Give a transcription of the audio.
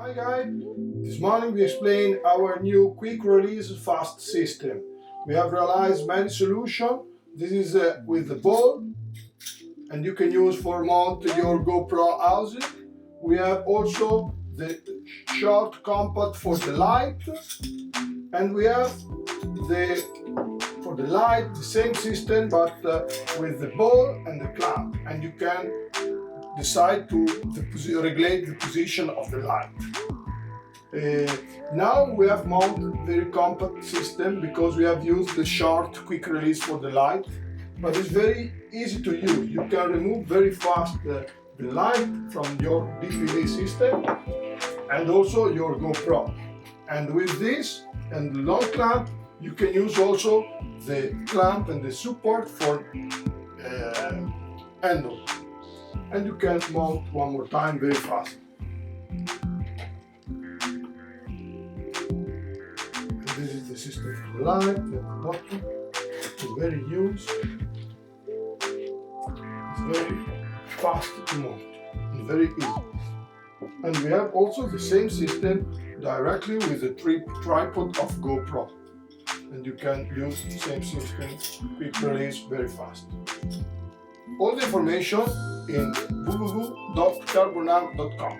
Hi guys, this morning we explain our new quick release fast system. We have realized many solutions. This is with the ball and you can use for mount your GoPro housing. We have also the short compact for the light, and we have for the light the same system but with the ball and the clamp, and you can decide to regulate the position of the light. Now we have mounted very compact system because we have used the short quick release for the light, but it's very easy to use. You can remove very fast the light from your DPV system and also your GoPro. And with this and the long clamp, you can use also the clamp and the support for handle. And you can mount one more time very fast. And this is the system for the light and the bottom. It's very used. It's very fast to mount and very easy. And we have also the same system directly with the tripod of GoPro. And you can use the same system, quick release, very fast. All the information in www.carbonarm.com.